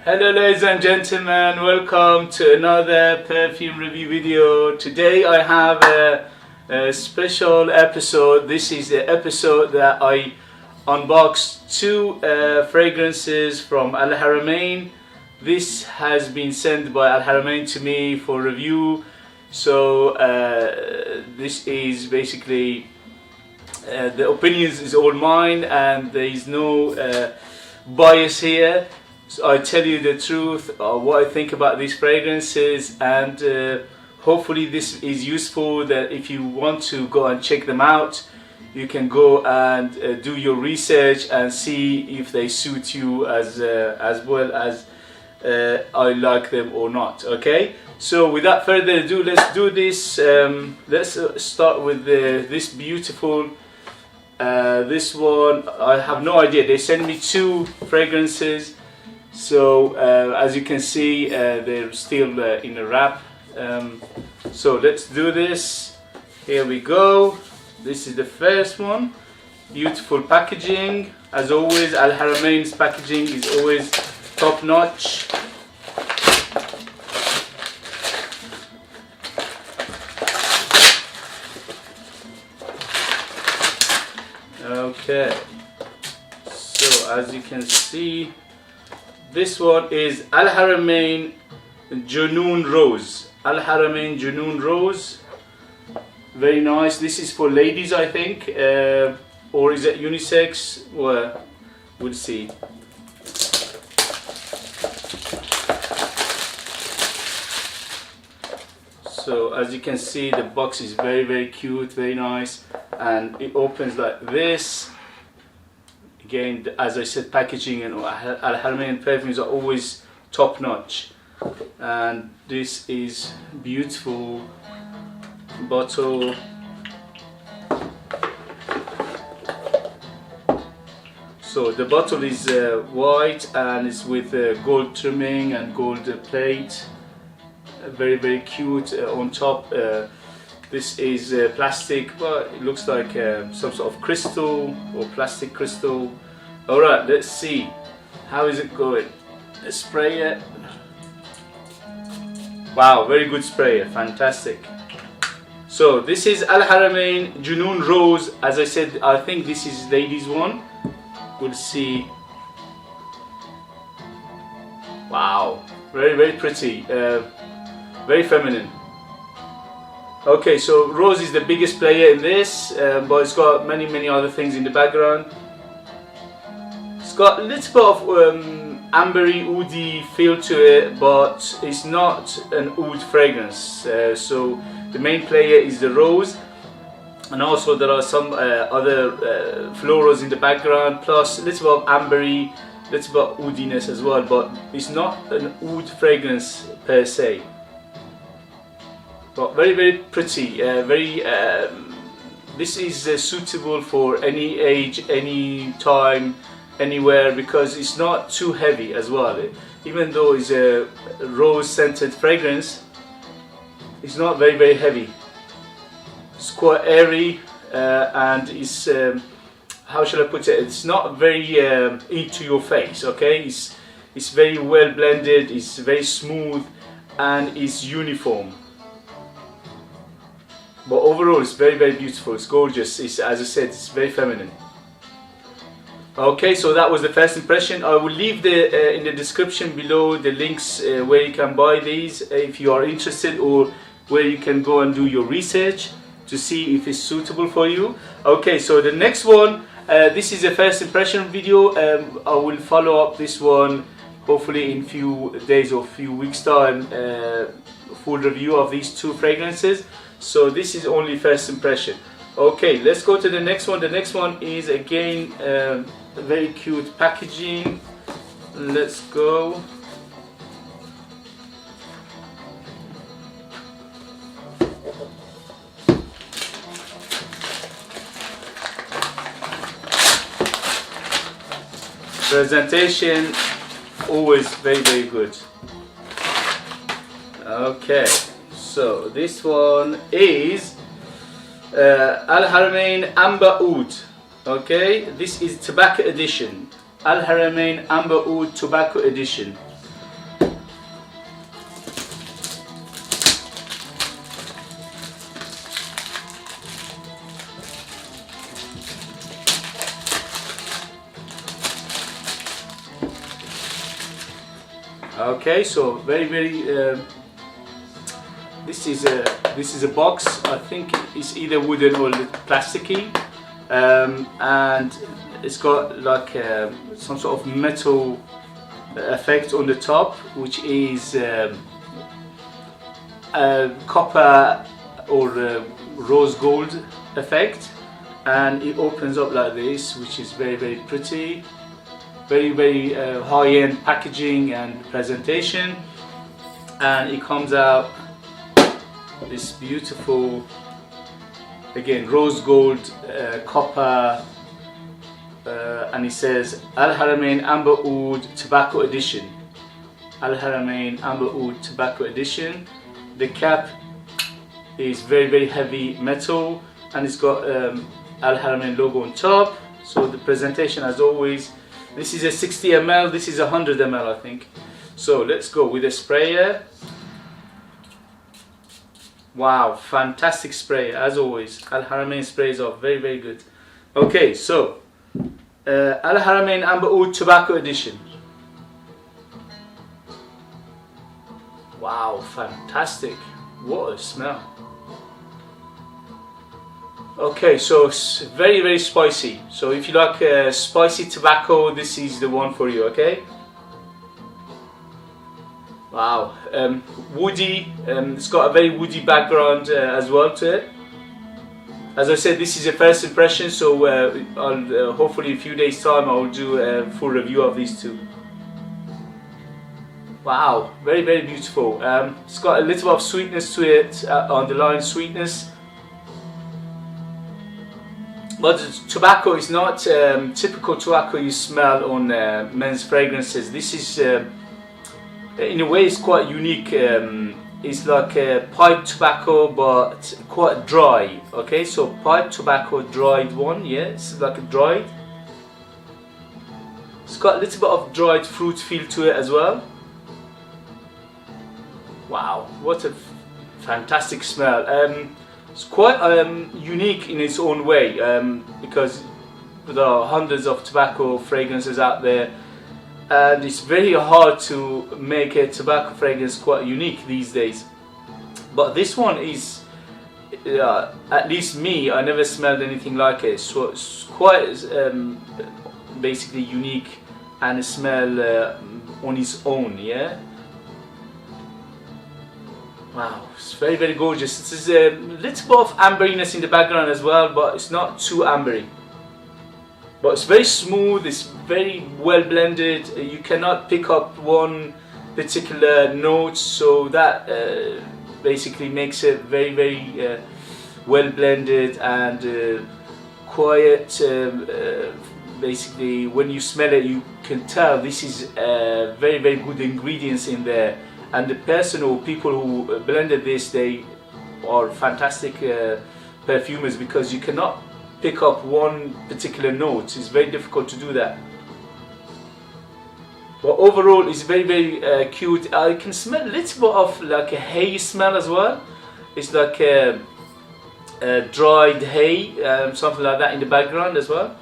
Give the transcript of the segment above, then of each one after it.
Hello ladies and gentlemen, welcome to another perfume review video. Today I have a special episode. This is the episode that I unboxed two fragrances from Haramain. This has been sent by Haramain to me for review. So this is basically the opinions is all mine and there is no bias here. So I tell you the truth, what I think about these fragrances, and hopefully this is useful, that if you want to go and check them out, you can go and do your research and see if they suit you as well as I like them or not. Okay, so without further ado, let's do this. Let's start with this beautiful this one. I have no idea, they sent me two fragrances. So as you can see, they're still in a wrap. So let's do this. Here we go. This is the first one. Beautiful packaging. As always, Haramain's packaging is always top notch. Okay. So as you can see, this one is Haramain Junoon Rose. Haramain Junoon Rose. Very nice. This is for ladies, I think. Or is it unisex? Well, we'll see. So as you can see, the box is very cute, very nice. And it opens like this. Again, as I said, packaging and Haramain perfumes are always top notch. And this is beautiful bottle. So the bottle is white and it's with gold trimming and gold plate. Very cute. On top, this is plastic, but it looks like some sort of crystal or plastic crystal. Alright, let's see. How is it going? Let's spray it. Wow, very good sprayer, fantastic. So this is Haramain Junoon Rose. As I said, I think this is ladies one. We'll see. Wow, very pretty, very feminine. Okay, so Rose is the biggest player in this, but it's got many other things in the background. It's got a little bit of ambery, oudy feel to it, but it's not an oud fragrance. So the main player is the rose, and also there are some other florals in the background, plus a little bit of ambery, a little bit of oudiness as well, but it's not an oud fragrance per se. But very pretty. This is suitable for any age, any time, anywhere, because it's not too heavy as well. Even though it's a rose scented fragrance, it's not very heavy. It's quite airy and it's how shall I put it? It's not very into your face. Okay, it's very well blended. It's very smooth and it's uniform. But overall, it's very beautiful. It's gorgeous. It's, as I said, it's very feminine. Okay, so that was the first impression. I will leave in the description below the links where you can buy these if you are interested, or where you can go and do your research to see if it's suitable for you. Okay, so the next one, this is a first impression video. I will follow up this one hopefully in few days or few weeks time, full review of these two fragrances. So this is only first impression. Okay, let's go to the next one. The next one is again very cute packaging. Let's go. Presentation always very good. Okay, so this one is Haramain Amber Oud. Okay, this is tobacco edition. Haramain Amber Oud tobacco edition. Okay, so this is a box. I think it's either wooden or plasticky, and it's got like some sort of metal effect on the top, which is copper or rose gold effect, and it opens up like this, which is very pretty, very high-end packaging and presentation. And it comes out this beautiful, again, rose gold, copper, and it says Al Haramain Amber Oud Tobacco Edition. Al Haramain Amber Oud Tobacco Edition. The cap is very heavy metal, and it's got Al Haramain logo on top. So the presentation, as always, this is a 60 ml, this is 100 ml, I think. So let's go with a sprayer. Wow, fantastic spray as always. Al Haramain sprays are very good. Okay, so Al Haramain Amber Oud Tobacco Edition. Wow, fantastic. What a smell. Okay, so it's very spicy. So if you like spicy tobacco, this is the one for you, okay? Wow, woody, it's got a very woody background as well to it. As I said, this is a first impression, so I'll, hopefully in a few days time I'll do a full review of these two. Wow, very beautiful. It's got a little bit of sweetness to it, underlying sweetness. But tobacco is not typical tobacco you smell on men's fragrances. This is, in a way, it's quite unique. It's like a pipe tobacco, but quite dry. Okay, so pipe tobacco, dried one. Yeah, it's like a dried. It's got a little bit of dried fruit feel to it as well. Wow, what a fantastic smell. It's quite unique in its own way, because there are hundreds of tobacco fragrances out there, and it's very hard to make a tobacco fragrance quite unique these days. But this one is, at least me, I never smelled anything like it. So it's quite basically unique, and a smell on its own, yeah. Wow, it's very gorgeous. There's a little bit of amberiness in the background as well, but it's not too ambery. But it's very smooth, it's very well blended. You cannot pick up one particular note, so that basically makes it very well blended and quiet. Basically, when you smell it, you can tell this is very good ingredients in there. And the person or people who blended this, they are fantastic perfumers, because you cannot pick up one particular note. It's very difficult to do that. But overall, it's very cute. I can smell a little bit of like a hay smell as well. It's like a dried hay, something like that in the background as well.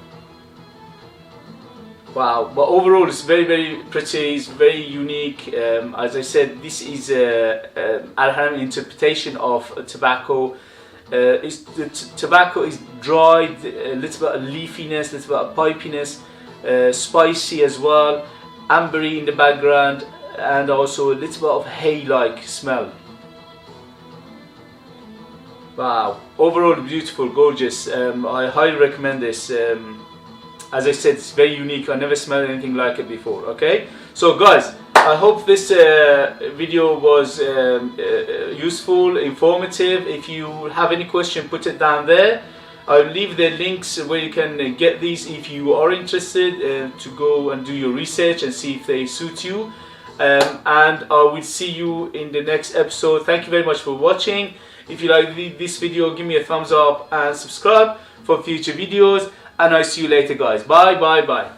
Wow, but overall it's very pretty, it's very unique. As I said, this is Al Haramain interpretation of tobacco. The tobacco is dried, a little bit of leafiness, a little bit of pipiness, spicy as well, ambery in the background, and also a little bit of hay-like smell. Wow, overall beautiful, gorgeous. I highly recommend this. As I said, it's very unique. I never smelled anything like it before. Okay, so guys, I hope this video was useful, informative. If you have any question, put it down there. I'll leave the links where you can get these if you are interested to go and do your research and see if they suit you. And I will see you in the next episode. Thank you very much for watching. If you like this video, give me a thumbs up and subscribe for future videos. And I'll see you later, guys. Bye.